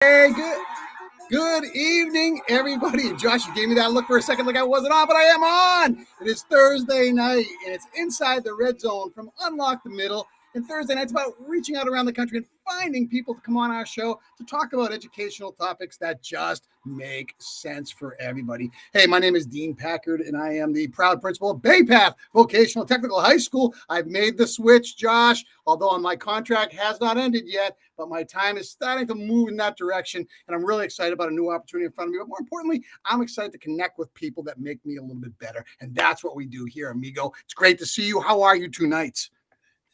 Hey, good evening, everybody. Josh, you gave me that look for a second like I wasn't on, but I am on. It is Thursday night, and it's Inside the Red Zone from Unlock the Middle. And Thursday night's about reaching out around the country and finding people to come on our show to talk about educational topics that just make sense for everybody. Hey, my name is Dean Packard, and I am the proud principal of Bay Path Vocational Technical High School. I've made the switch, Josh, although my contract has not ended yet, but my time is starting to move in that direction, and I'm really excited about a new opportunity in front of me. But more importantly, I'm excited to connect with people that make me a little bit better, and that's what we do here, amigo. It's great to see you. How are you two nights?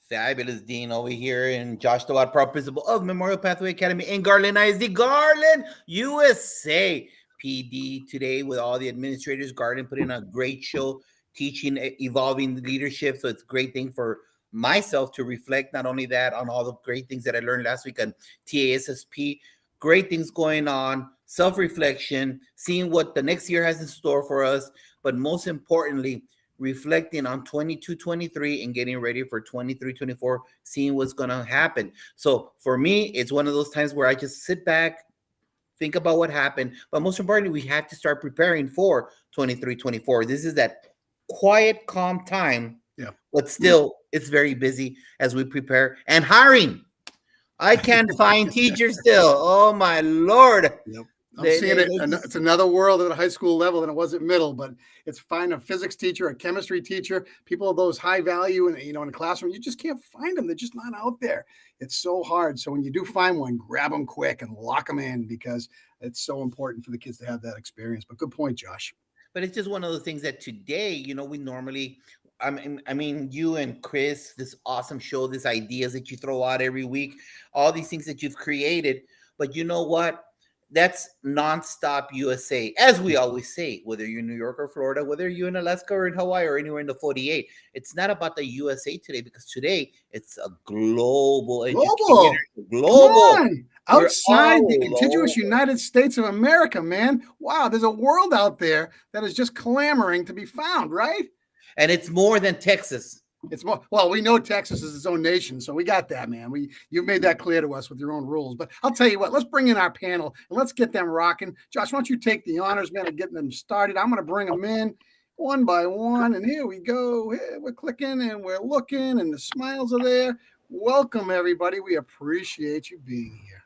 Fabulous, Dean, over here, and Josh Tawad, proud principal of Memorial Pathway Academy in Garland ISD, Garland, USA. PD today with all the administrators. Garland put in a great show, teaching evolving leadership. So it's a great thing for myself to reflect, not only that, on all the great things that I learned last week on TASSP. Great things going on, self-reflection, seeing what the next year has in store for us, but most importantly, reflecting on 22-23 and getting ready for 23-24, seeing what's going to happen. So for me, it's one of those times where I just sit back, think about what happened, but most importantly, we have to start preparing for 23-24. This is that quiet, calm time, but still it's very busy as we prepare and hiring. I can't find teachers still. Oh my Lord. Yep. I'm seeing it. It's another world at a high school level than it was at middle, but it's finding a physics teacher, a chemistry teacher, people of those high value, and in a classroom, you just can't find them. They're just not out there. It's so hard. So when you do find one, grab them quick and lock them in because it's so important for the kids to have that experience. But good point, Josh. But it's just one of those things that today, we normally, I mean, you and Chris, this awesome show, these ideas that you throw out every week, all these things that you've created. But you know what? That's nonstop USA, as we always say, whether you're in New York or Florida, whether you're in Alaska or in Hawaii or anywhere in the 48. It's not about the USA today, because today it's a global. Outside the contiguous United States of America, man. Wow, there's a world out there that is just clamoring to be found, right? And it's more than Texas. It's more, well, we know Texas is its own nation, so we got that, man. You've made that clear to us with your own rules. But I'll tell you what, let's bring in our panel and let's get them rocking. Josh, why don't you take the honors, man, of getting them started? I'm going to bring them in one by one, and here we go. Here, we're clicking and we're looking, and the smiles are there. Welcome, everybody. We appreciate you being here.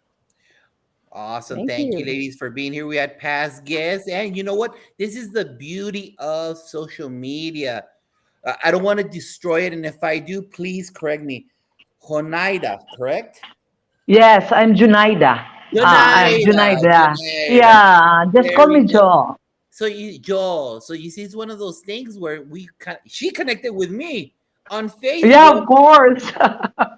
Awesome. Thank you, ladies, for being here. We had past guests, and you know what? This is the beauty of social media. I don't want to destroy it, and if I do, please correct me. Junaida, correct? Yes, I'm Junaida. I'm Junaida. Yeah, just call me Jo. So so you see, it's one of those things where she connected with me on Facebook. Yeah, of course.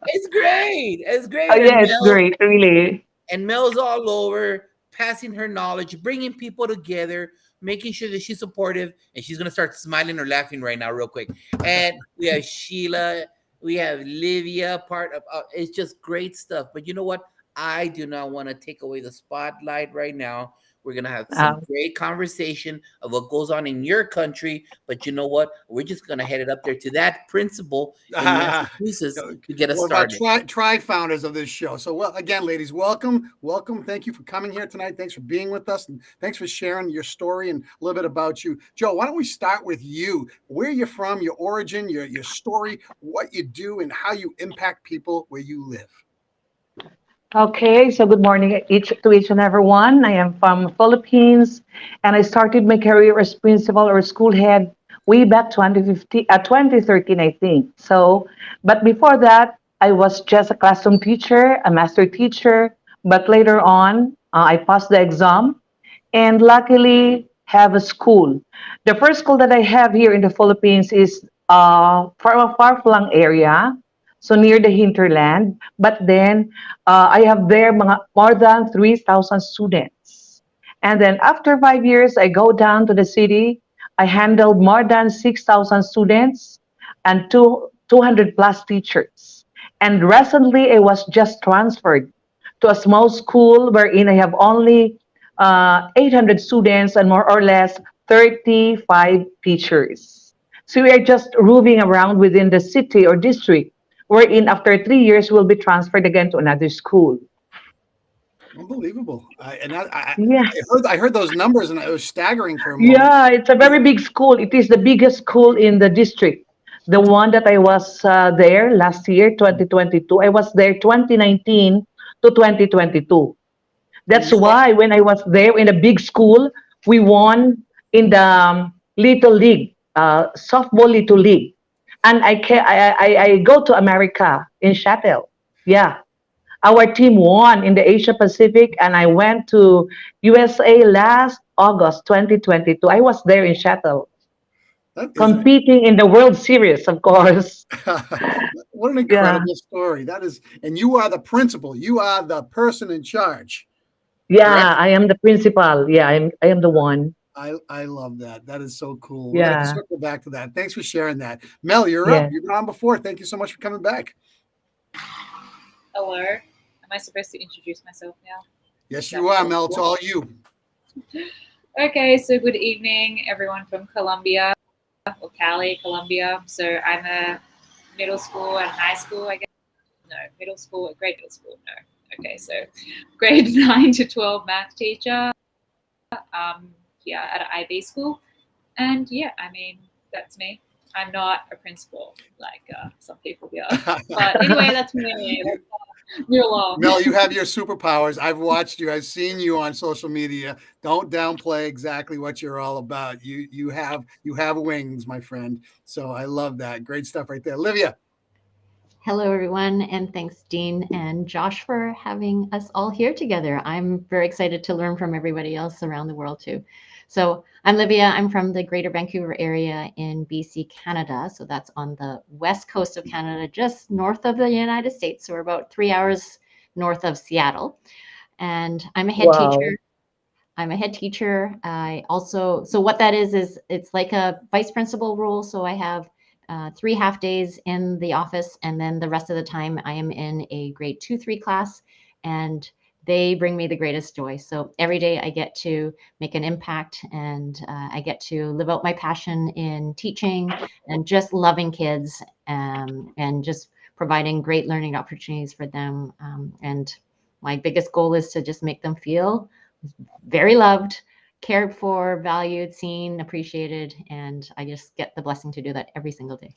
It's great. It's great. Oh, yeah, it's great, really. And Mel's all over, passing her knowledge, bringing people together, making sure that she's supportive, and she's going to start smiling or laughing right now real quick. And we have Sheila, we have Livia, part of it's just great stuff. But you know what? I do not want to take away the spotlight right now. We're going to have some great conversation of what goes on in your country. But you know what? We're just going to head it up there to that principal in Massachusetts to get us started. Tri-founders of this show. So, well, again, ladies, welcome. Welcome. Thank you for coming here tonight. Thanks for being with us. And thanks for sharing your story and a little bit about you. Jo, why don't we start with you? Where you're from, your origin, your story, what you do, and how you impact people where you live. Okay, so good morning to each and everyone. I am from Philippines, and I started my career as principal or school head way back 2013, I think. So, but before that, I was just a classroom teacher, a master teacher. But later on, I passed the exam, and luckily have a school. The first school that I have here in the Philippines is from a far-flung area, so near the hinterland. But then I have there more than 3,000 students. And then after 5 years, I go down to the city. I handled more than 6,000 students and 200 plus teachers. And recently, I was just transferred to a small school wherein I have only 800 students and more or less 35 teachers. So we are just roving around within the city or district, wherein after 3 years we'll be transferred again to another school. Unbelievable. Yeah. I heard those numbers and it was staggering for a moment. Yeah, it's a very big school. It is the biggest school in the district. The one that I was there last year, 2022. I was there 2019 to 2022. And That's you are, why when I was there in a big school, we won in the Little League, softball Little League. And I go to America in shuttle. Yeah. Our team won in the Asia Pacific, and I went to USA last August 2022. I was there in shuttle, that is competing in the World Series, of course. what an Yeah. incredible story. That is, and you are the principal. You are the person in charge. Yeah, Correct? I am the principal. Yeah, I am the one. I love that. That is so cool. We're gonna Yeah. circle back to that. Thanks for sharing that. Mel, you're up. Yeah. You've been on before. Thank you so much for coming back. Hello. Am I supposed to introduce myself now? Yes, you are, Mel. It's all you. Okay, so good evening, everyone from Colombia, or Cali, Colombia. So I'm a middle school and high school, I guess. No, grade middle school, no. Okay, so grade 9 to 12 math teacher here at an IB school. And yeah, I mean, that's me. I'm not a principal like some people here. But anyway, that's me. You're alone. Mel, you have your superpowers. I've watched you. I've seen you on social media. Don't downplay exactly what you're all about. You have wings, my friend. So I love that. Great stuff right there. Olivia. Hello, everyone, and thanks, Dean and Josh, for having us all here together. I'm very excited to learn from everybody else around the world, too. So I'm Livia. I'm from the Greater Vancouver area in BC, Canada. So that's on the west coast of Canada, just north of the United States. So we're about 3 hours north of Seattle. And I'm a head Wow. teacher. I also, so what that is it's like a vice principal role. So I have 3 half days in the office, and then the rest of the time I am in a grade 2-3 class, and they bring me the greatest joy. So every day I get to make an impact, and I get to live out my passion in teaching and just loving kids, and just providing great learning opportunities for them. And my biggest goal is to just make them feel very loved, cared for, valued, seen, appreciated, and I just get the blessing to do that every single day.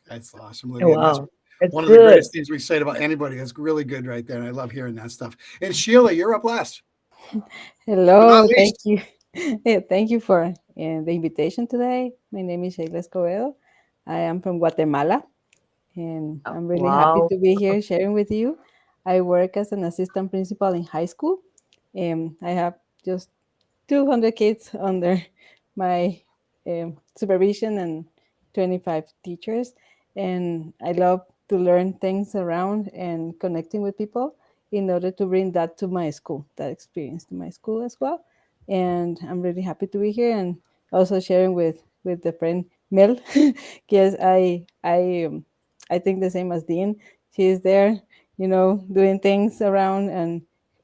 That's awesome, Olivia. And that's Wow. That's one of the good. greatest things we say about anybody. That's really good right there. And I love hearing that stuff. And Sheila, you're up last. But not Hello, thank least. you. Thank you for the invitation today. My name is Sheila Escobedo. I am from Guatemala, and I'm really happy Wow. to be here sharing with you. I work as an assistant principal in high school, and I have just 200 kids under my supervision and 25 teachers. And I love to learn things around and connecting with people in order to bring that to my school, that experience to my school as well. And I'm really happy to be here and also sharing with the friend Mel. Yes, I think the same as Dean. She is there, doing things around and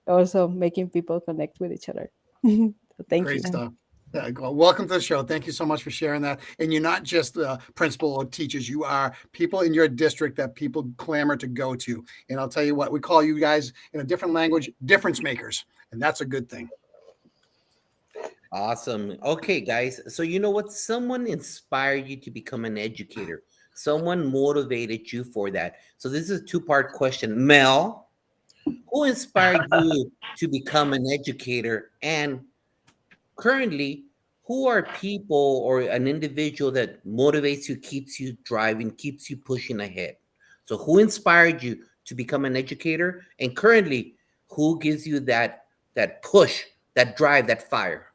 also making people connect with each other. So thank Great you. stuff. Yeah, well, welcome to the show. Thank you so much for sharing that. And you're not just the principal or teachers, you are people in your district that people clamor to go to. And I'll tell you what, we call you guys in a different language, difference makers. And that's a good thing. Awesome. Okay, guys. So you know what? Someone inspired you to become an educator. Someone motivated you for that. So this is a two-part question. Mel, who inspired you to become an educator? And currently, who are people or an individual that motivates you, keeps you driving, keeps you pushing ahead? So who inspired you to become an educator? And currently, who gives you that push, that drive, that fire?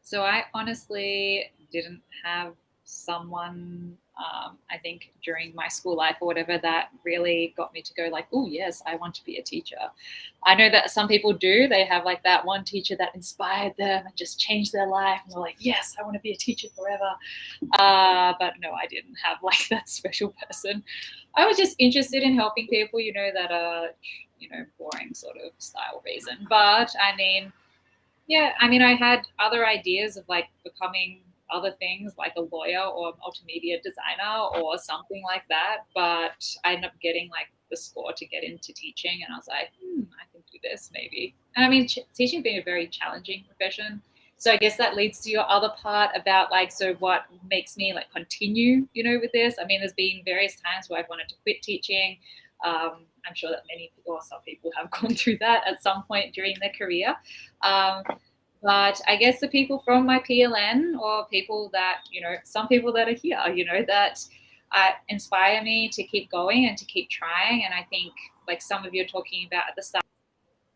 So I honestly didn't have someone, I think during my school life or whatever, that really got me to go like, oh yes, I want to be a teacher. I know that some people do. They have like that one teacher that inspired them and just changed their life. And they're like, yes, I want to be a teacher forever. But no, I didn't have like that special person. I was just interested in helping people, that are, boring sort of style reason. But I mean, yeah, I mean, I had other ideas of like becoming other things like a lawyer or a multimedia designer or something like that. But I ended up getting like the score to get into teaching, and I was like, I can do this maybe. And I mean, teaching being a very challenging profession. So I guess that leads to your other part about like, so what makes me like continue, with this? I mean, there's been various times where I've wanted to quit teaching. I'm sure that many people or some people have gone through that at some point during their career. But I guess the people from my PLN or people that, some people that are here, that inspire me to keep going and to keep trying. And I think like some of you are talking about at the start,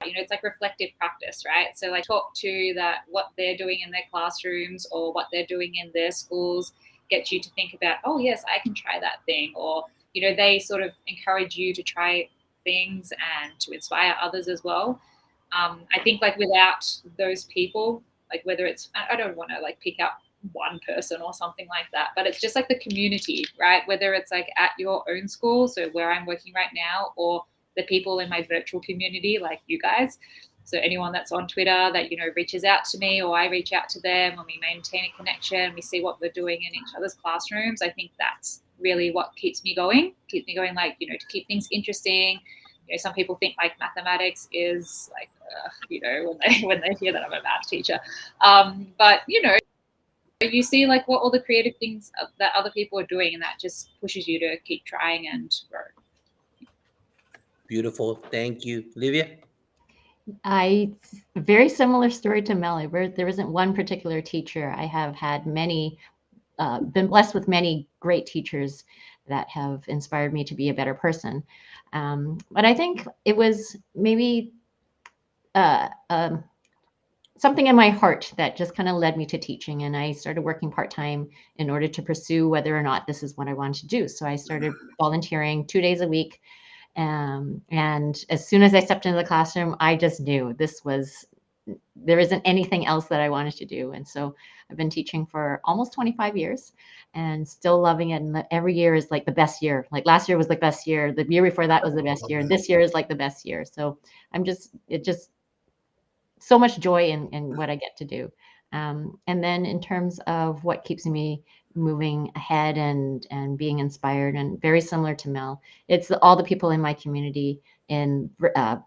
it's like reflective practice, right? So like talk to that what they're doing in their classrooms or what they're doing in their schools, get you to think about, oh yes, I can try that thing. Or, they sort of encourage you to try things and to inspire others as well. I think like without those people, like whether it's, I don't want to like pick out one person or something like that, but it's just like the community, right? Whether it's like at your own school, so where I'm working right now, or the people in my virtual community, like you guys. So anyone that's on Twitter that, reaches out to me or I reach out to them and we maintain a connection, we see what we're doing in each other's classrooms. I think that's really what keeps me going like, to keep things interesting. Some people think like mathematics is like, when they hear that I'm a math teacher. But, you see like what all the creative things that other people are doing, and that just pushes you to keep trying and grow. Beautiful. Thank you. Livia? Very similar story to Melly, where there isn't one particular teacher. I have had many, been blessed with many great teachers that have inspired me to be a better person. But I think it was maybe something in my heart that just kind of led me to teaching. And I started working part-time in order to pursue whether or not this is what I wanted to do. So I started volunteering 2 days a week. And as soon as I stepped into the classroom, I just knew there isn't anything else that I wanted to do. And so I've been teaching for almost 25 years and still loving it. And every year is like the best year. Like last year was the best year. The year before that was the best year. And this year is like the best year. So it just so much joy in what I get to do. And then in terms of what keeps me moving ahead and being inspired, and very similar to Mel, it's all the people in my community, in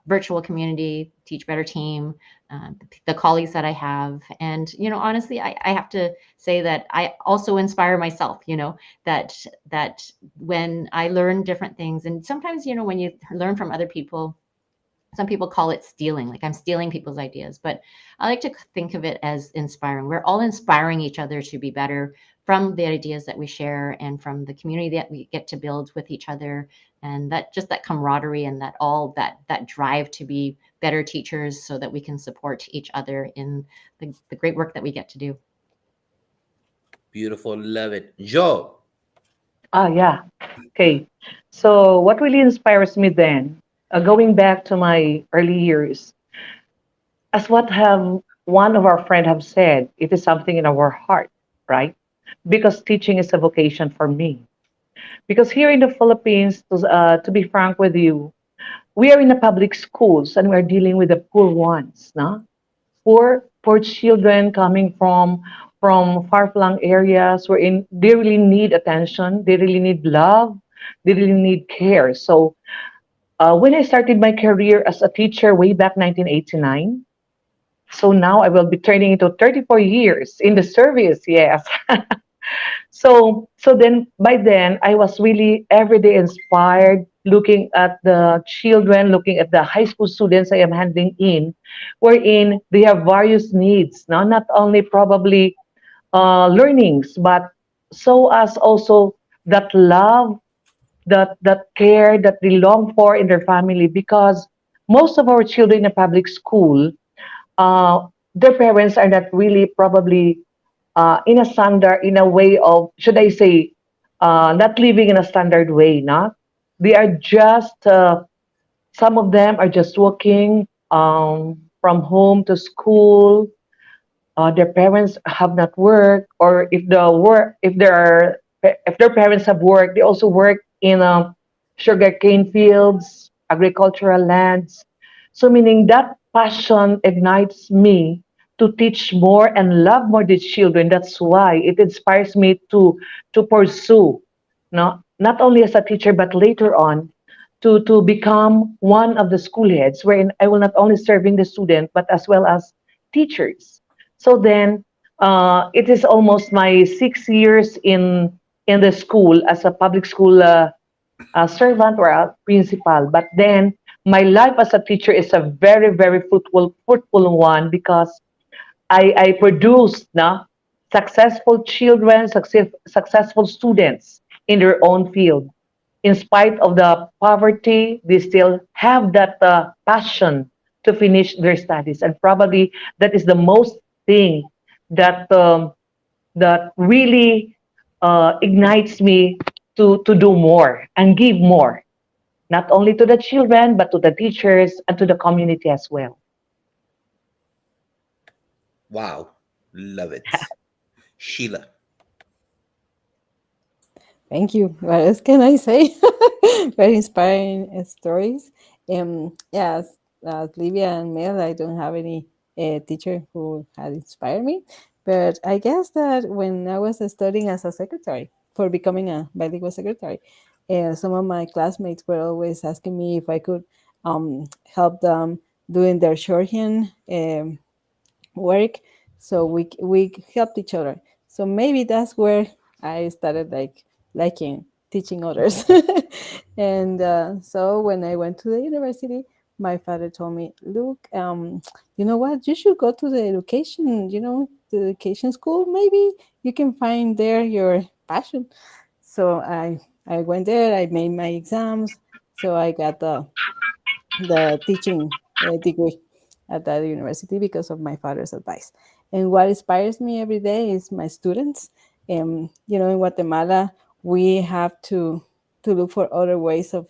virtual community, Teach Better team, the colleagues that I have. And, honestly, I have to say that I also inspire myself, that when I learn different things, and sometimes, when you learn from other people, some people call it stealing, like I'm stealing people's ideas, but I like to think of it as inspiring. We're all inspiring each other to be better from the ideas that we share and from the community that we get to build with each other. And that camaraderie and that drive to be better teachers so that we can support each other in the great work that we get to do. Beautiful. Love it. Joe? Yeah. Okay. So what really inspires me then, going back to my early years, as one of our friends have said, it is something in our heart, right? Because teaching is a vocation for me. Because here in the Philippines, to be frank with you, we are in the public schools and we're dealing with the poor ones, no? Poor children coming from far-flung areas wherein they really need attention, they really need love, they really need care. So when I started my career as a teacher way back 1989, so now I will be turning into 34 years in the service, yes. So then by then I was really every day inspired, looking at the children, looking at the high school students I am handling in, wherein they have various needs, no? Not only probably learnings, but so as also that love, that care that they long for in their family, because most of our children in public school, their parents are not really probably in a standard, in a way of, should I say, not living in a standard way, not? They are just, some of them are just walking from home to school. Their parents have not worked, or if their parents have worked, they also work in sugarcane fields, agricultural lands. So meaning that passion ignites me to teach more and love more the children. That's why it inspires me to pursue, no, not only as a teacher but later on to become one of the school heads, wherein I will not only serving the student but as well as teachers. So then, it is almost my 6 years in the school as a public school servant or a principal. But then my life as a teacher is a very, very fruitful one because I produced na successful children, successful students in their own field. In spite of the poverty, they still have that passion to finish their studies, and probably that is the most thing that that really ignites me to do more and give more, not only to the children but to the teachers and to the community as well. Wow. Love it. Sheila. Thank you. What else can I say? Very inspiring stories. Yes, as Livia and Mel, I don't have any teacher who had inspired me. But I guess that when I was studying as a secretary for becoming a bilingual secretary, some of my classmates were always asking me if I could help them doing their shorthand work. So we helped each other. So maybe that's where I started liking teaching others. And so when I went to the university, my father told me, "Look, you know what? You should go to the education, the education school. Maybe you can find there your passion." So I went there. I made my exams. So I got the teaching degree at that university because of my father's advice. And what inspires me every day is my students. In Guatemala, we have to look for other ways of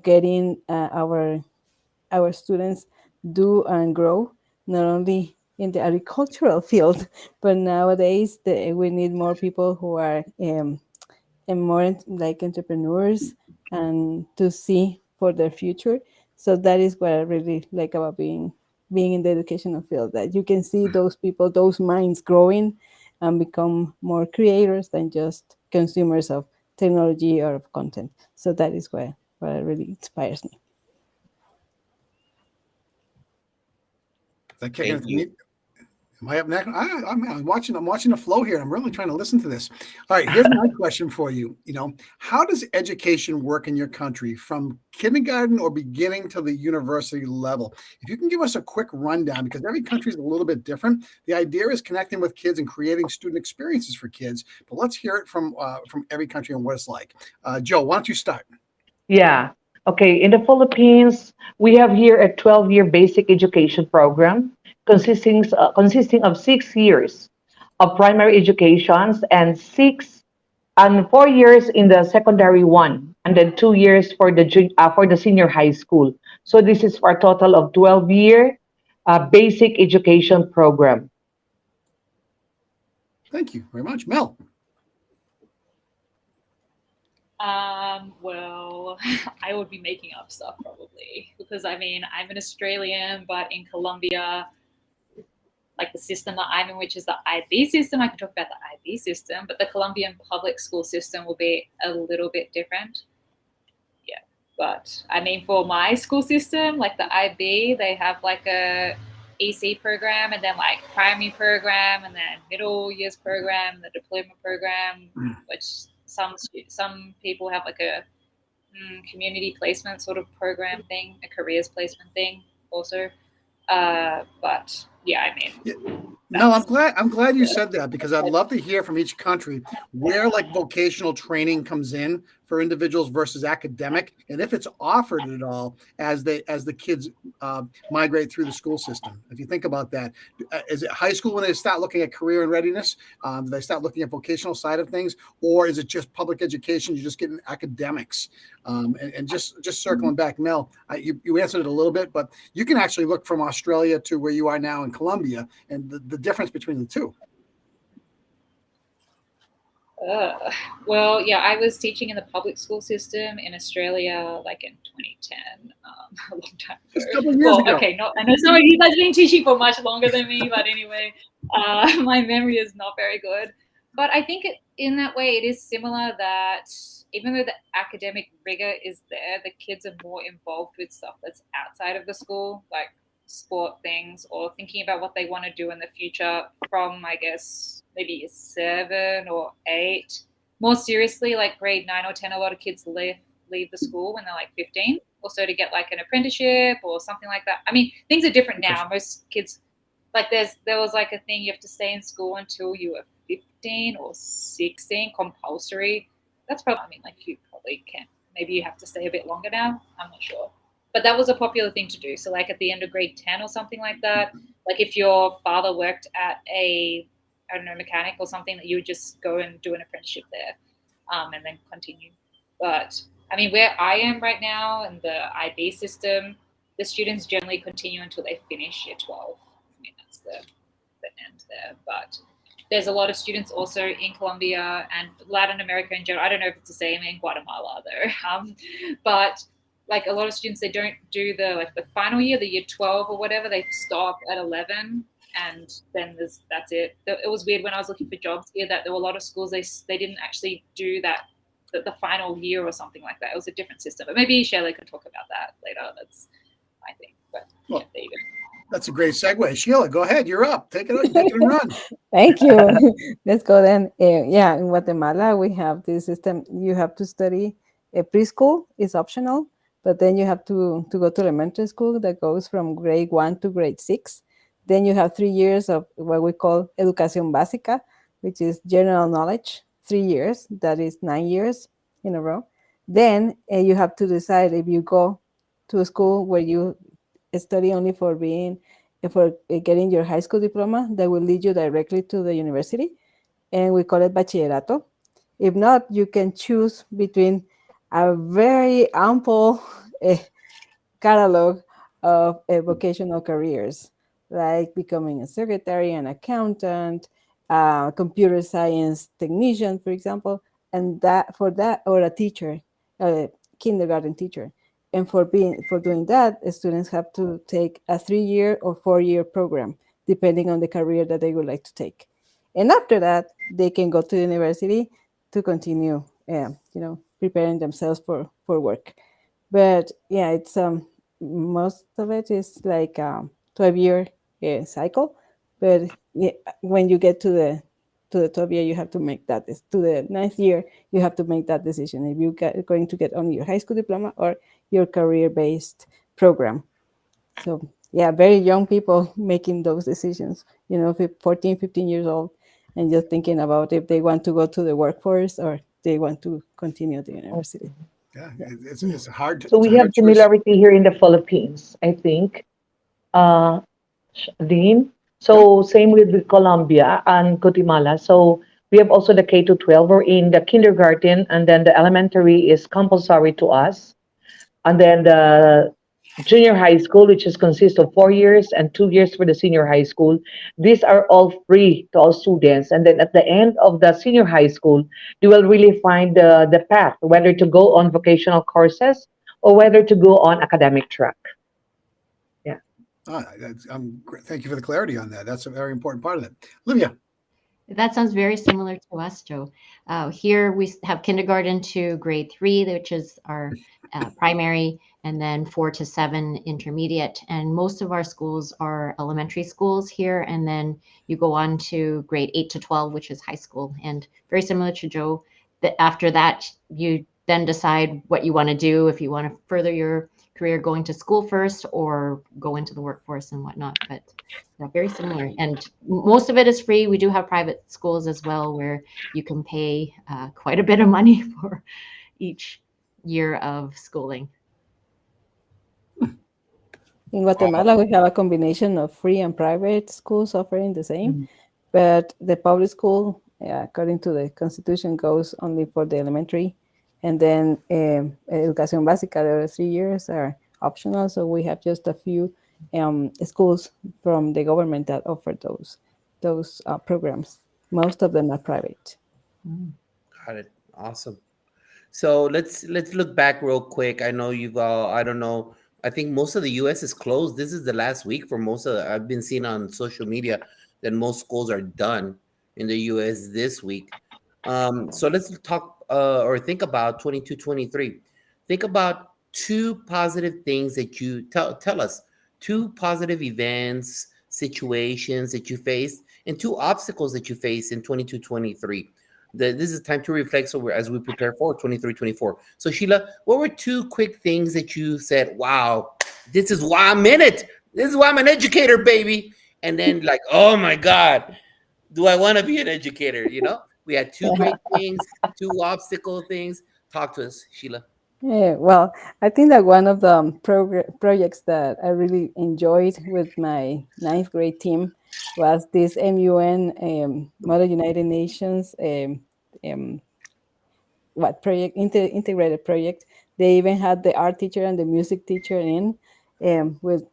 getting our students do and grow, not only in the agricultural field, but nowadays we need more people who are and more like entrepreneurs and to see for their future. So that is what I really like about being in the educational field, that you can see those people, those minds growing and become more creators than just consumers of technology or of content. So that is what really inspires me. Is that kicking it Thank to you. me? Am I up next? I'm watching. I'm watching the flow here. I'm really trying to listen to this. All right, here's my question for you. How does education work in your country from kindergarten or beginning to the university level? If you can give us a quick rundown, because every country is a little bit different. The idea is connecting with kids and creating student experiences for kids. But let's hear it from every country and what it's like. Joe, why don't you start? Yeah. Okay. In the Philippines, we have here a 12-year basic education program consisting of 6 years of primary educations and 4 years in the secondary one, and then 2 years for the senior high school. So this is for a total of 12-year basic education program. Thank you very much, Mel. Well, I would be making up stuff probably because I'm an Australian, but in Colombia, like the system that I'm in, which is the IB system, I can talk about the IB system, but the Colombian public school system will be a little bit different. Yeah, but for my school system, like the IB, they have like a EC program and then like primary program and then middle years program, the diploma program, which some people have like a community placement sort of program thing, a careers placement thing also. But yeah, No, I'm glad you said that, because I'd love to hear from each country where like vocational training comes in for individuals versus academic, and if it's offered at all as the kids migrate through the school system. If you think about that, is it high school when they start looking at career and readiness? Do they start looking at vocational side of things, or is it just public education? You're just getting academics, and just circling back, Mel, you answered it a little bit, but you can actually look from Australia to where you are now in Colombia, and the difference between the two. Well, yeah, I was teaching in the public school system in Australia, like in 2010, a long time Just a ago. couple of years Well, ago. okay, I know some of you guys have been teaching for much longer than me, but anyway, my memory is not very good. But I think in that way, it is similar that even though the academic rigor is there, the kids are more involved with stuff that's outside of the school, like sport things or thinking about what they want to do in the future from, I guess, maybe a 7 or 8. More seriously, like grade 9 or 10, a lot of kids leave the school when they're like 15 or so to get like an apprenticeship or something like that. I mean, things are different now. Most kids, like there was like a thing you have to stay in school until you were 15 or 16, compulsory. That's probably, I mean, like you probably can. Maybe you have to stay a bit longer now. I'm not sure. But that was a popular thing to do. So like at the end of grade 10 or something like that, like if your father worked at a, I don't know, mechanic or something, that you would just go and do an apprenticeship there and then continue. But I mean, where I am right now in the IB system, the students generally continue until they finish year 12. I mean, that's the end there. But there's a lot of students also in Colombia and Latin America in general. I don't know if it's the same in Guatemala though. But like a lot of students, they don't do the final year, the year 12 or whatever. They stop at 11, and then that's it. It was weird when I was looking for jobs here that there were a lot of schools they didn't actually do that the final year or something like that. It was a different system. But maybe Shelley can talk about that later. That's my thing. But yeah, there you go. That's a great segue. Sheila, go ahead. You're up. Take it and run. Thank you. Let's go then. Yeah, in Guatemala, we have this system. You have to study preschool is optional, but then you have to go to elementary school that goes from grade 1 to grade 6. Then you have 3 years of what we call educación básica, which is general knowledge, 3 years. That is 9 years in a row. Then you have to decide if you go to a school where you study only for getting your high school diploma that will lead you directly to the university, and we call it bachillerato. If not, you can choose between a very ample catalog of vocational careers, like becoming a secretary, an accountant, computer science technician, for example, and or a teacher, a kindergarten teacher. And for doing that, students have to take a 3-year or 4-year program, depending on the career that they would like to take. And after that, they can go to the university to continue, preparing themselves for work. But yeah, it's most of it is like a 12-year cycle. But yeah, when you get to the 12th year, you have to make that. To the 9th year, you have to make that decision if you're going to get only your high school diploma or your career-based program. So yeah, very young people making those decisions, 14, 15 years old, and just thinking about if they want to go to the workforce or they want to continue the university. Yeah, it's hard. So we have similarity here in the Philippines, I think, Dean. So same with Colombia and Guatemala. So we have also the K to 12. We're in the kindergarten, and then the elementary is compulsory to us, and then the junior high school, which consists of 4 years and 2 years for the senior high school. These are all free to all students. And then at the end of the senior high school, you will really find the path, whether to go on vocational courses or whether to go on academic track. Yeah. Thank you for the clarity on that. That's a very important part of it. Olivia. That sounds very similar to us, Joe. Here we have kindergarten to grade 3, which is our primary, and then 4 to 7 intermediate. And most of our schools are elementary schools here. And then you go on to grade 8 to 12, which is high school. And very similar to Joe, that after that, you then decide what you want to do, if you want to further your career going to school first or go into the workforce and whatnot. But yeah, very similar. And most of it is free. We do have private schools as well, where you can pay quite a bit of money for each year of schooling. In Guatemala, we have a combination of free and private schools offering the same, but the public school, according to the Constitution, goes only for the elementary, and then educación básica, the other 3 years are optional. So we have just a few schools from the government that offer those programs. Most of them are private. Got it. Awesome. So let's look back real quick. I know you've I don't know. I think most of the U.S. is closed. This is the last week for most of. I've been seeing on social media that most schools are done in the U.S. this week. So let's talk or think about 22-23. Think about two positive things that you tell us. Two positive events, situations that you faced, and two obstacles that you faced in 22-23. This is time to reflect so as we prepare for 23-24. So Sheila, what were two quick things that you said, wow, this is why I'm in it. This is why I'm an educator, baby. And then like, oh my God, do I want to be an educator? We had two great things, two obstacle things. Talk to us, Sheila. Yeah, well, I think that one of the projects that I really enjoyed with my ninth grade team was this MUN, Model United Nations, um, what project, integrated project. They even had the art teacher and the music teacher in, with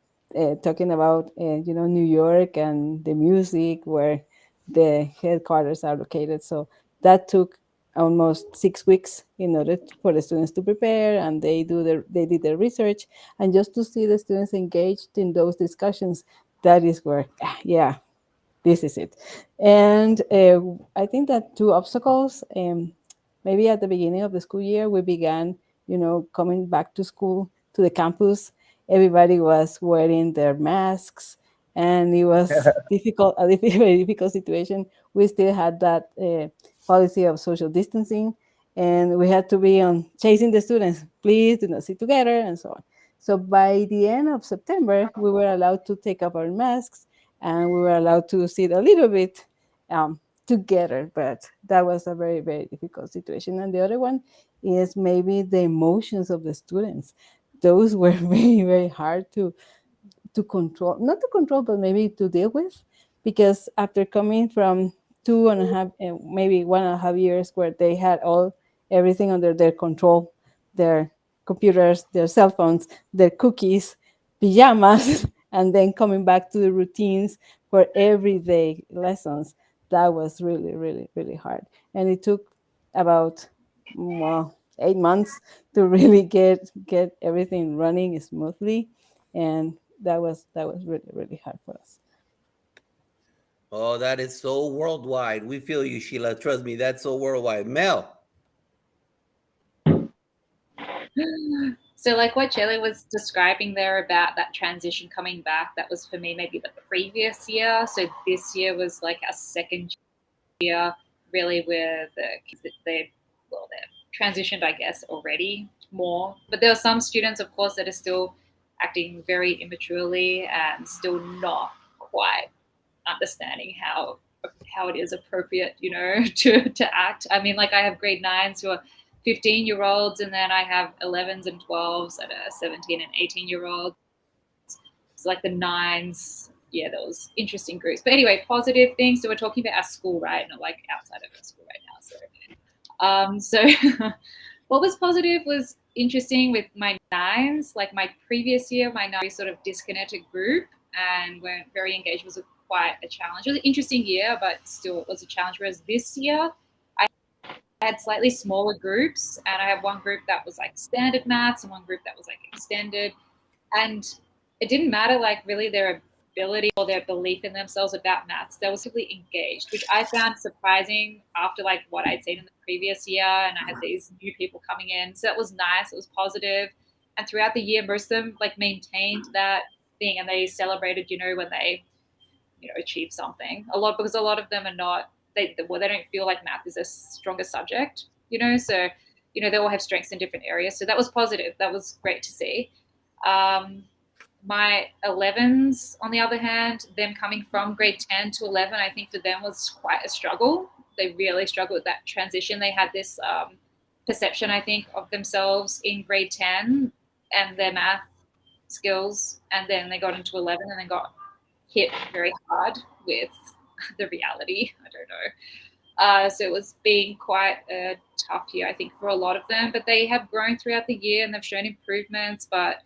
talking about New York and the music where the headquarters are located. So that took almost 6 weeks in order for the students to prepare, and they did their research, and just to see the students engaged in those discussions, that is where yeah, this is it. And I think that two obstacles, maybe at the beginning of the school year, we began, coming back to school, to the campus. Everybody was wearing their masks, and it was very difficult situation. We still had that policy of social distancing, and we had to be on chasing the students. Please do not sit together, and so on. So by the end of September, we were allowed to take off our masks, and we were allowed to sit a little bit together, but that was a very, very difficult situation. And the other one is maybe the emotions of the students. Those were very, very hard to control, not to control, but maybe to deal with, because after coming from 2.5, maybe 1.5 years where they had everything under their control, their computers, their cell phones, their cookies, pajamas, and then coming back to the routines for everyday lessons, that was really, really, really hard. And it took about, well, 8 months to really get everything running smoothly, and that was really, really hard for us. Oh, that is so worldwide. We feel you, Sheila. Trust me, that's so worldwide. Mel. So, like what Jelly was describing there about that transition coming back, that was for me maybe the previous year. So this year was like our second year, really, where the kids they're transitioned, I guess, already more. But there are some students, of course, that are still acting very immaturely and still not quite understanding how it is appropriate, to act. I mean, like I have grade 9s who are 15-year-olds, and then I have 11s and 12s that are 17 and 18-year-olds. It's like the 9s. Yeah, those interesting groups. But anyway, positive things. So we're talking about our school, right? Not like outside of our school right now. So what was positive was interesting with my 9s. Like my previous year, my 9s sort of disconnected group and weren't very engaged. It was quite a challenge. It was an interesting year, but still it was a challenge. Whereas this year, I had slightly smaller groups, and I have one group that was like standard maths and one group that was like extended. And it didn't matter like really their ability or their belief in themselves about maths. They were simply engaged, which I found surprising after like what I'd seen in the previous year, and I had these new people coming in. So that was nice. It was positive. And throughout the year, most of them like maintained that thing, and they celebrated, when they achieve something. Because a lot of them are not, they don't feel like math is a stronger subject, so they all have strengths in different areas. So that was positive. That was great to see. My 11s, on the other hand, them coming from grade 10 to 11, I think for them was quite a struggle. They really struggled with that transition. They had this perception, I think, of themselves in grade 10 and their math skills, and then they got into 11 and then got hit very hard with the reality. I don't know. So it was being quite a tough year, I think, for a lot of them. But they have grown throughout the year and they've shown improvements. But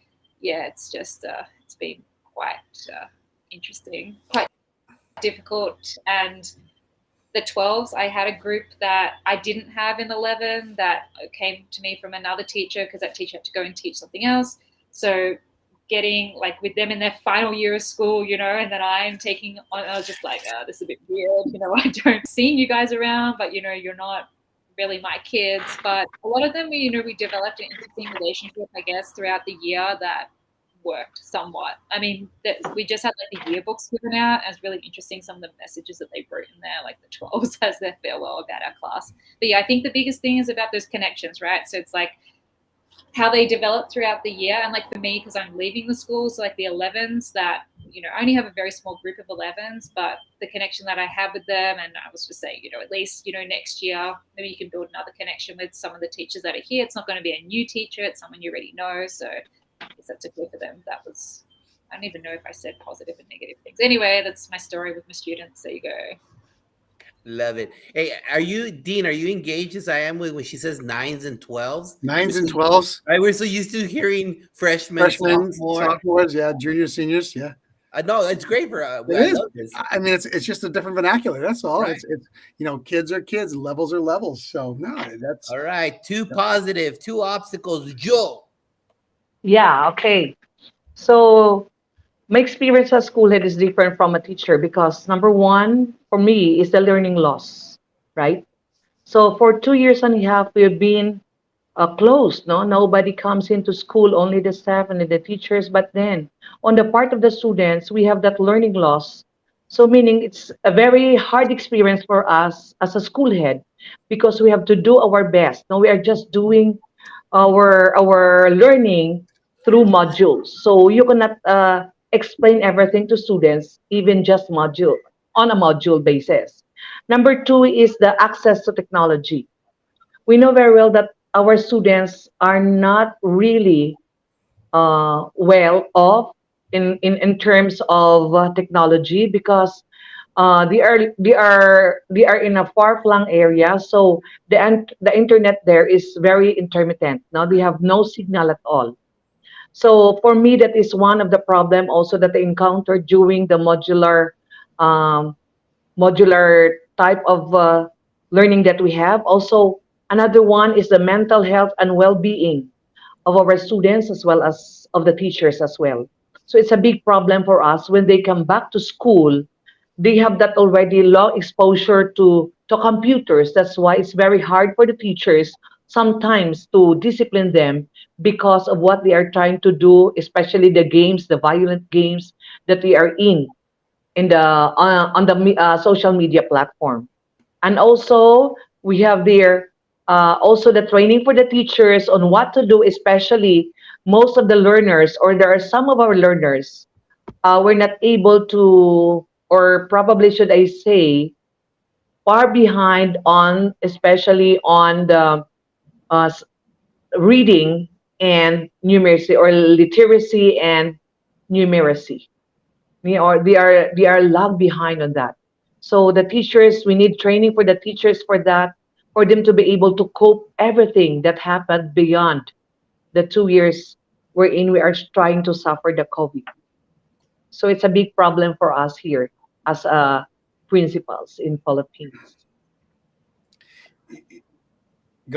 yeah, it's just it's been quite interesting, quite difficult, and the 12s, I had a group that I didn't have in 11 that came to me from another teacher because that teacher had to go and teach something else. So getting like with them in their final year of school, you know, and then I'm taking on, I was just like, oh, this is a bit weird, you know, I don't see you guys around, but you know, you're not really my kids. But a lot of them, you know, we developed an interesting relationship, I guess, throughout the year that worked somewhat. I mean, we just had like the yearbooks given out, and it's really interesting some of the messages that they wrote in there, like the 12s as their farewell about our class. But yeah, I think the biggest thing is about those connections, right? So it's like how they develop throughout the year. And like for me, because I'm leaving the school, so like the 11s that, you know, I only have a very small group of 11s, but the connection that I have with them, and I was just saying, you know, at least, you know, next year, maybe you can build another connection with some of the teachers that are here. It's not going to be a new teacher, it's someone you already know. So I guess that's okay for them. That was, I don't even know if I said positive and negative things. Anyway, that's my story with my students. There you go. Love it. Hey, Dean, are you engaged as I am with when she says 9s and 12s? 9s and 12s. Right, we're so used to hearing freshmen, sophomores, yeah, juniors, seniors, yeah. No, it's great for I is. love this. I mean, it's just a different vernacular. That's all. Right. It's you know, kids are kids, levels are levels. So no, that's all right. 2 positive, 2 obstacles. Joe. Yeah, okay. So my experience as school head is different from a teacher because number one for me is the learning loss, right? So for 2 years and a half, we've been closed. No, nobody comes into school, only the staff and the teachers. But then on the part of the students, we have that learning loss. So meaning it's a very hard experience for us as a school head because we have to do our best. No, we are just doing our learning through modules. So you cannot explain everything to students, even just module on a module basis. Number two is the access to technology. We know very well that our students are not really well off in terms of technology because they are in a far-flung area, so the internet there is very intermittent. Now they have no signal at all. So for me, that is one of the problem also that I encountered during the um, modular type of learning that we have. Also, another one is the mental health and well-being of our students as well as of the teachers as well. So it's a big problem for us when they come back to school. They have that already long exposure to computers. That's why it's very hard for the teachers sometimes to discipline them because of what they are trying to do, especially the games, the violent games that they are in the on the social media platform. And also we have there also the training for the teachers on what to do, especially most of the learners, or there are some of our learners were not able to, or probably should I say, far behind on, especially on the uh, s- reading and numeracy, or literacy and numeracy. They are lag behind on that. So the teachers, we need training for the teachers for that, for them to be able to cope everything that happened beyond the 2 years wherein we are trying to suffer the COVID. So it's a big problem for us here as principals in Philippines.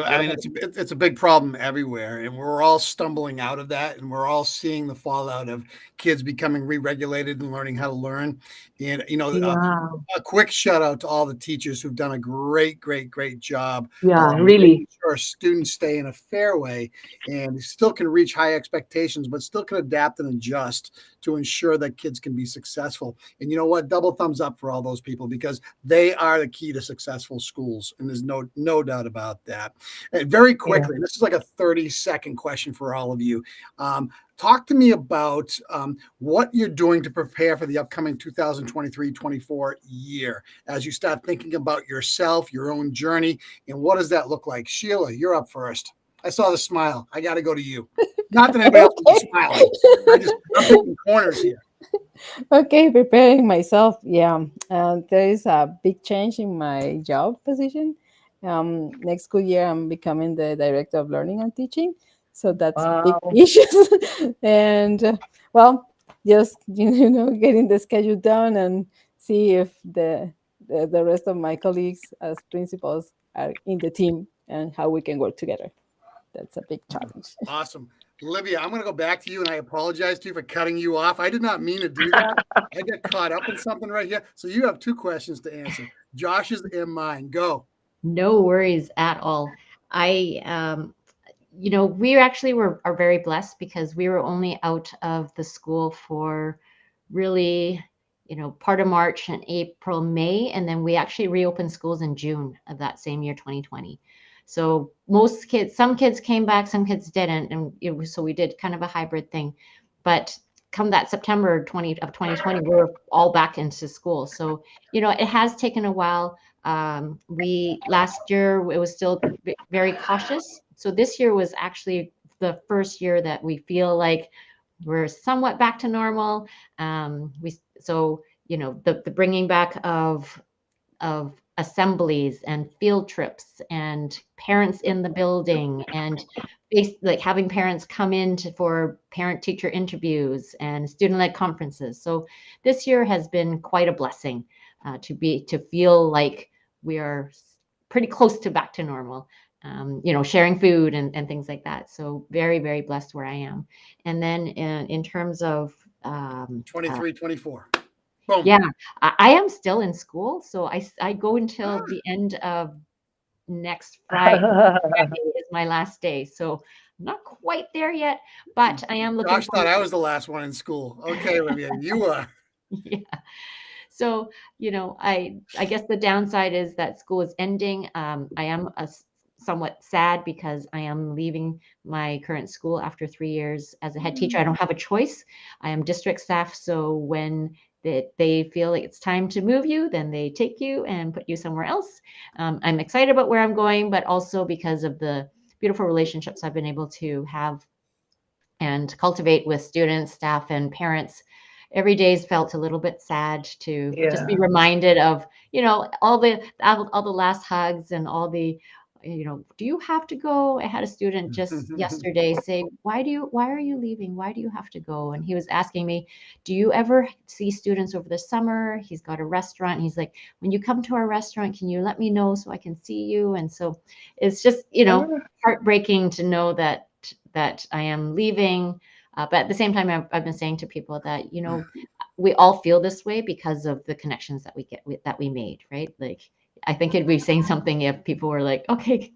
I mean, it's a big problem everywhere, and we're all stumbling out of that, and we're all seeing the fallout of kids becoming re-regulated and learning how to learn. And you know, Yeah, a quick shout out to all the teachers who've done a great, great, great job. yeah, Making really. sure our students stay in a fair way and still can reach high expectations, but still can adapt and adjust to ensure that kids can be successful. And you know what? Double thumbs up for all those people because they are the key to successful schools, and there's no doubt about that. And very Yeah. quickly, this is like a 30-second question for all of you. Talk to me about what you're doing to prepare for the upcoming 2023-24 year as you start thinking about yourself, your own journey, and what does that look like? Sheila, you're up first. I saw the smile. I got to go to you. Not that anybody else was smiling. I'm picking corners here. Okay, preparing myself. Yeah, there is a big change in my job position. Next school year, I'm becoming the director of learning and teaching. So that's big Wow. issues. And well, just getting the schedule done and see if the rest of my colleagues as principals are in the team and how we can work together. That's a big challenge. Awesome. Olivia, I'm going to go back to you, and I apologize to you for cutting you off. I did not mean to do that. I got caught up in something right here. So you have 2 questions to answer. Josh's and mine. Go. No worries at all. We actually are very blessed because we were only out of the school for really, part of March and April, May, and then we actually reopened schools in June of that same year, 2020. So some kids came back, some kids didn't, and so we did kind of a hybrid thing. But come that September 2020, we were all back into school. So it has taken a while. Last year it was still very cautious. So this year was actually the first year that we feel like we're somewhat back to normal. The bringing back of assemblies and field trips and parents in the building and like having parents come in for parent-teacher interviews and student-led conferences. So this year has been quite a blessing to feel like we are pretty close to back to normal. Sharing food and things like that. So very, very blessed where I am. And then in terms of 23, 24. Boom. Yeah, I am still in school. So I go until the end of next Friday. Friday is my last day. So I'm not quite there yet, but I am looking. Josh thought I was the last one in school. Okay, Olivia, you are. Yeah. So, I guess the downside is that school is ending. I am somewhat sad because I am leaving my current school after 3 years as a head teacher. I don't have a choice. I am district staff. So when they feel like it's time to move you, then they take you and put you somewhere else. I'm excited about where I'm going, but also because of the beautiful relationships I've been able to have and cultivate with students, staff, and parents. Every day's felt a little bit sad to just be reminded of, all the last hugs and all the, do you have to go? I had a student just yesterday say, why are you leaving? Why do you have to go? And he was asking me, do you ever see students over the summer? He's got a restaurant. And he's like, when you come to our restaurant, can you let me know so I can see you? And so it's just, heartbreaking to know that I am leaving. But at the same time, I've been saying to people that, we all feel this way because of the connections that we made, right? Like, I think it'd be saying something if people were like, okay,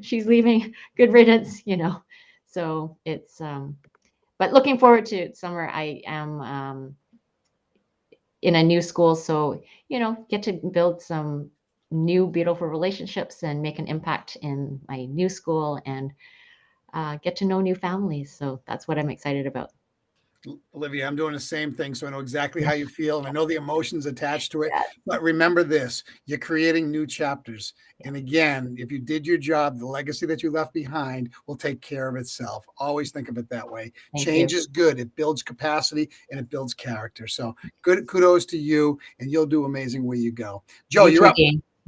she's leaving, good riddance, So it's, but looking forward to summer. I am in a new school, so, get to build some new beautiful relationships and make an impact in my new school and get to know new families. So that's what I'm excited about. Olivia, I'm doing the same thing, so I know exactly how you feel, and I know the emotions attached to it. But remember this, you're creating new chapters. And again, if you did your job, the legacy that you left behind will take care of itself. Always think of it that way. Change is good. It builds capacity and it builds character. So good kudos to you, and you'll do amazing where you go. Joe, you're up.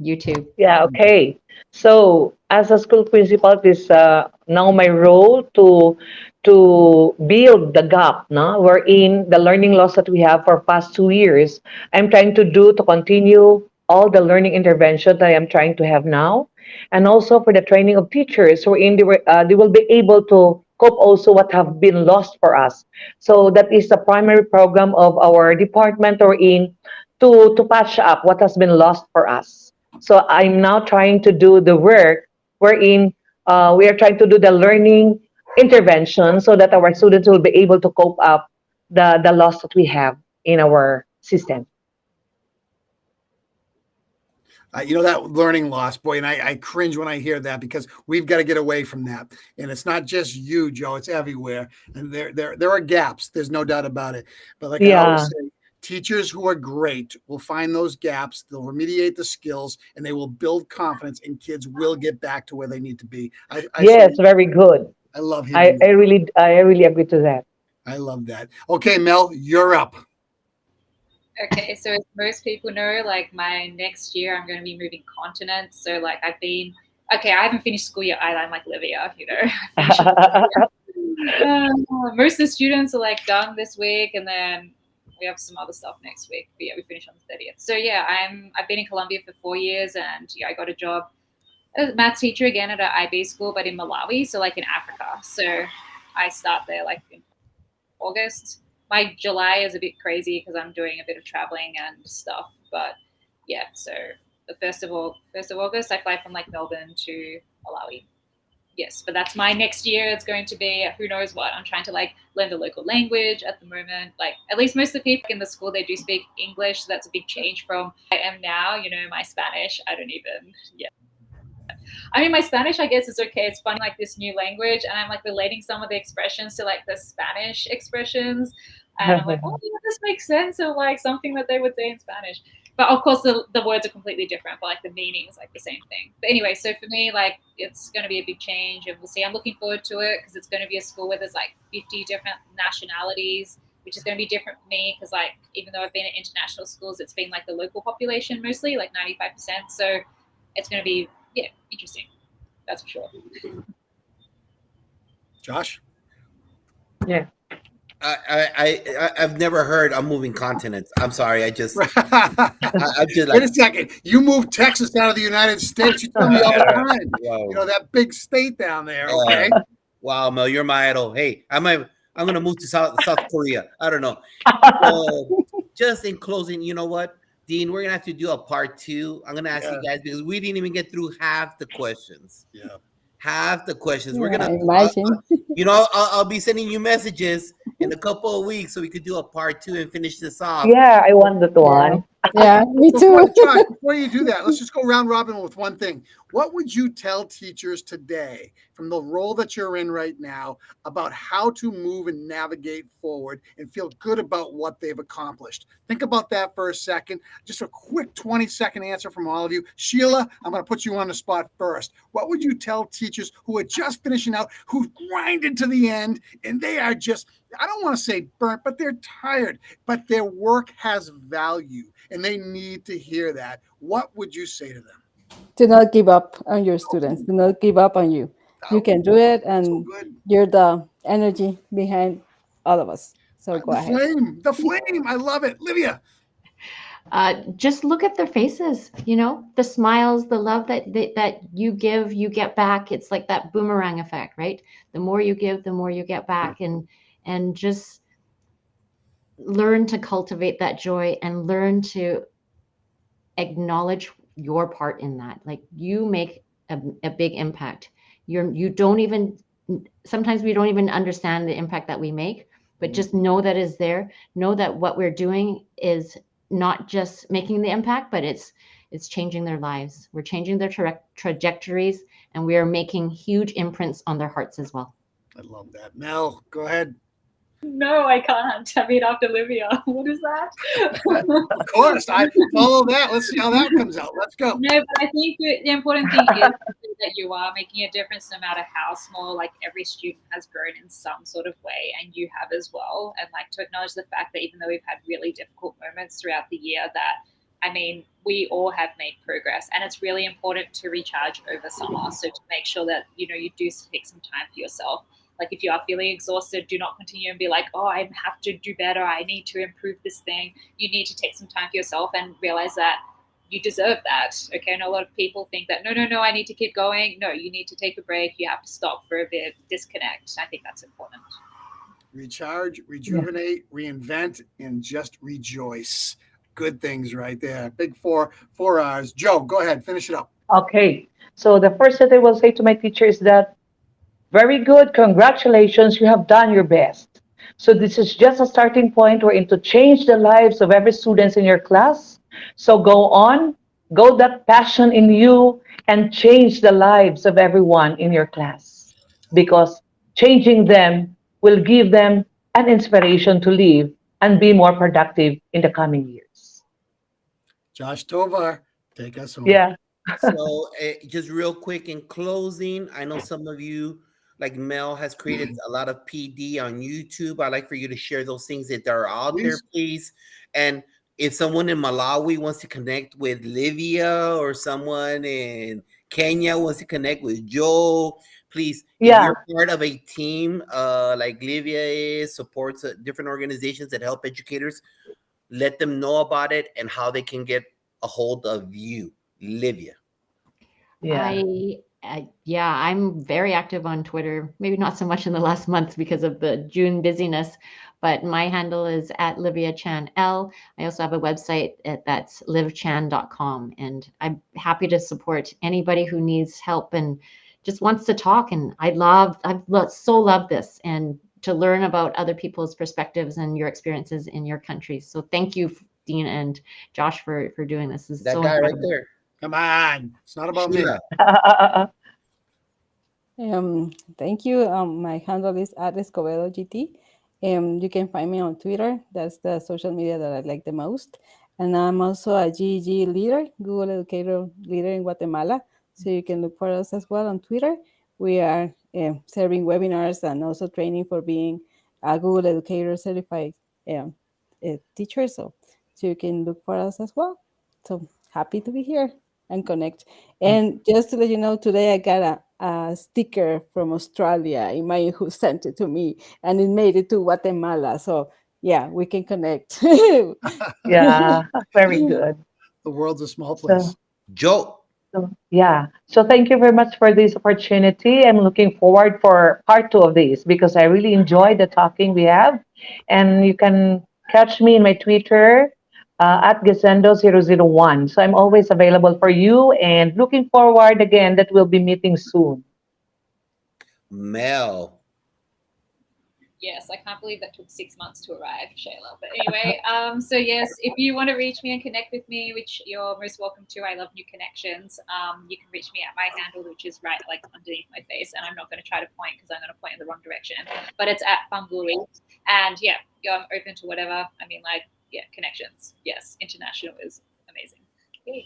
You too. Yeah, okay. So as a school principal, it is now my role to build the gap, no? Wherein the learning loss that we have for past 2 years, I'm trying to continue all the learning intervention that I am trying to have now, and also for the training of teachers, wherein they will be able to cope also what have been lost for us. So that is the primary program of our department, or in to patch up what has been lost for us. So I'm now trying to do the work wherein we are trying to do the learning intervention so that our students will be able to cope up the loss that we have in our system. That learning loss, boy, and I cringe when I hear that, because we've got to get away from that. And it's not just you, Joe, it's everywhere. And there are gaps. There's no doubt about it. But like I always say, teachers who are great will find those gaps, they'll remediate the skills, and they will build confidence, and kids will get back to where they need to be. Yes, very good. I love him. I really agree to that. I love that. Okay, Mel, you're up. Okay, so as most people know, like my next year I'm going to be moving continents. So like I haven't finished school yet either. I'm like Livia, most of the students are like done this week, and then we have some other stuff next week. But yeah, we finish on the 30th. So yeah, I've been in Colombia for 4 years, and yeah, I got a job as a math teacher again at an IB school, but in Malawi, so like in Africa. So I start there like in August. My July is a bit crazy because I'm doing a bit of traveling and stuff. But yeah, so the 1st of August, I fly from like Melbourne to Malawi. Yes, but that's my next year. It's going to be who knows what. I'm trying to like learn the local language at the moment. Like at least most of the people in the school, they do speak English. So that's a big change from I am now. You know, my Spanish, I don't even, yeah. I mean, my Spanish, I guess, is okay. It's funny, like this new language, and I'm like relating some of the expressions to like the Spanish expressions, and I'm like, oh, yeah, this makes sense of like something that they would say in Spanish. But of course, the words are completely different, but like the meaning is like the same thing. But anyway, so for me, like it's going to be a big change, and we'll see. I'm looking forward to it because it's going to be a school where there's like 50 different nationalities, which is going to be different for me because like even though I've been at international schools, it's been like the local population mostly, like 95%. So it's going to be interesting. That's for sure. Josh? Yeah. I've never heard of moving continents. I'm sorry. I'm just Wait like, a second. You moved Texas out of the United States. You tell me all the time. whoa. You know, that big state down there, okay? Wow, Mel, you're my idol. Hey, I'm gonna move to South Korea. I don't know. Just in closing, you know what, Dean, we're gonna have to do a part 2. I'm gonna ask you guys because we didn't even get through half the questions. Yeah. Half the questions. Yeah, We're gonna, imagine. you know, I'll be sending you messages in a couple of weeks so we could do a part 2 and finish this off. Yeah, I want that one. Yeah, me too. Josh, before you do that, let's just go round robin with one thing. What would you tell teachers today from the role that you're in right now about how to move and navigate forward and feel good about what they've accomplished? Think about that for a second. Just a quick 20-second answer from all of you. Sheila, I'm going to put you on the spot first. What would you tell teachers who are just finishing out, who grinded to the end, and they are just, I don't want to say burnt, but they're tired, but their work has value and they need to hear that? What would you say to them? Do not give up on your students. Do not give up on you. You can do it, and So good. you're the energy behind all of us. So go ahead. The flame. I love it. Livia. Just look at their faces, you know, the smiles, the love that you give, you get back. It's like that boomerang effect, right? The more you give, the more you get back, and just learn to cultivate that joy and learn to acknowledge your part in that. Like you make a big impact. You don't even, sometimes we don't even understand the impact that we make, but just know that it's there. Know that what we're doing is not just making the impact, but it's changing their lives. We're changing their trajectories, and we are making huge imprints on their hearts as well. I love that. Mel, go ahead. No, I can't. I mean, after Livia, what is that? Of course, I follow that. Let's see how that comes out. Let's go. No, but I think the important thing is that you are making a difference no matter how small. Like every student has grown in some sort of way, and you have as well. And like to acknowledge the fact that even though we've had really difficult moments throughout the year, that I mean, we all have made progress, and it's really important to recharge over summer. So to make sure that, you know, you do take some time for yourself. Like if you are feeling exhausted, do not continue and be like, oh, I have to do better. I need to improve this thing. You need to take some time for yourself and realize that you deserve that. Okay. And a lot of people think that, no, I need to keep going. No, you need to take a break. You have to stop for a bit, disconnect. I think that's important. Recharge, rejuvenate, reinvent, and just rejoice. Good things right there. Big four R's. Joe, go ahead. Finish it up. Okay. So the first that I will say to my teacher is that very good. Congratulations. You have done your best. So this is just a starting point. We're in to change the lives of every student in your class. So go on, go that passion in you and change the lives of everyone in your class, because changing them will give them an inspiration to live and be more productive in the coming years. Josh Tovar, take us home. Yeah. So just real quick in closing, I know some of you, like Mel, has created a lot of PD on YouTube. I'd like for you to share those things that are out there, please. And if someone in Malawi wants to connect with Livia, or someone in Kenya wants to connect with Joe, please, if Yeah. you're part of a team like Livia is, supports different organizations that help educators, let them know about it and how they can get a hold of you, Livia. Yeah. Yeah, I'm very active on Twitter. Maybe not so much in the last month because of the June busyness, but my handle is at Livia Chan L. I also have a website that's livechan.com, and I'm happy to support anybody who needs help and just wants to talk. And so loved this and to learn about other people's perspectives and your experiences in your countries. So thank you, Dean and Josh, for doing this. This is That so guy right important. there. Come on. It's not about me. Sheila. Thank you. My handle is at Escobedo GT. You can find me on Twitter. That's the social media that I like the most. And I'm also a GEG leader, Google Educator leader in Guatemala. So you can look for us as well on Twitter. We are serving webinars and also training for being a Google Educator certified teacher. So you can look for us as well. So happy to be here and connect. And just to let you know, today I got a sticker from Australia. Imagine who sent it to me, and it made it to Guatemala. So yeah, we can connect. Yeah. Very good. The world's a small So, place. Joe. yeah. So thank you very much for this opportunity. I'm looking forward for part 2 of this because I really enjoyed the talking we have. And you can catch me in my Twitter at Gesendo001. So I'm always available for you and looking forward again that we'll be meeting soon. Mel. Yes, I can't believe that took 6 months to arrive, Shayla. But anyway, so yes, if you want to reach me and connect with me, which you're most welcome to, I love new connections. You can reach me at my handle, which is right like underneath my face, and I'm not going to try to point because I'm going to point in the wrong direction. But it's at Fangui, and yeah, I'm open to whatever. I mean, like, yeah, connections. Yes, international is amazing. Okay.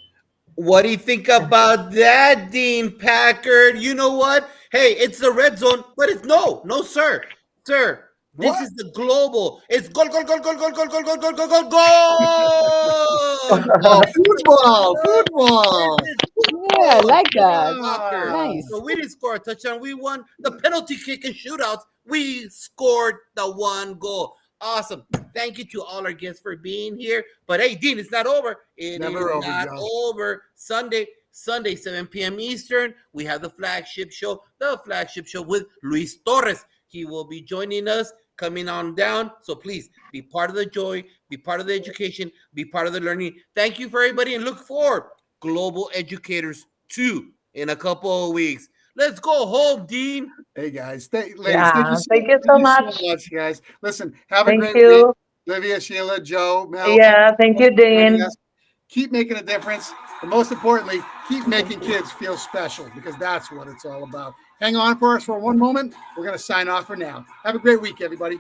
What do you think about that, Dean Packard? You know what? Hey, it's the red zone, but it's no, sir. Sir, this What? is the global. It's goal, goal, goal, goal, goal, goal, goal, goal, goal, goal, goal, goal. Oh, football. Yeah, I like that. Soccer. Nice. So we didn't score a touchdown. We won the penalty kick and shootouts. We scored the 1 goal. Awesome. Thank you to all our guests for being here. But hey, Dean, it's not over. It Never is over, not Josh. over. Sunday, 7 p.m. Eastern, we have the flagship show with Luis Torres. He will be joining us coming on down. So please be part of the joy, be part of the education, be part of the learning. Thank you for everybody and look forward. Global Educators 2 in a couple of weeks. Let's go home, Dean. Hey guys, ladies, Yeah. Thank you so much. guys. Listen, have a Thank great you. week. Livia, Sheila, Joe, Mel. Yeah. Thank you, for joining Dean. us. Keep making a difference. And most importantly, keep making kids feel special because that's what it's all about. Hang on for us for one moment. We're going to sign off for now. Have a great week, everybody.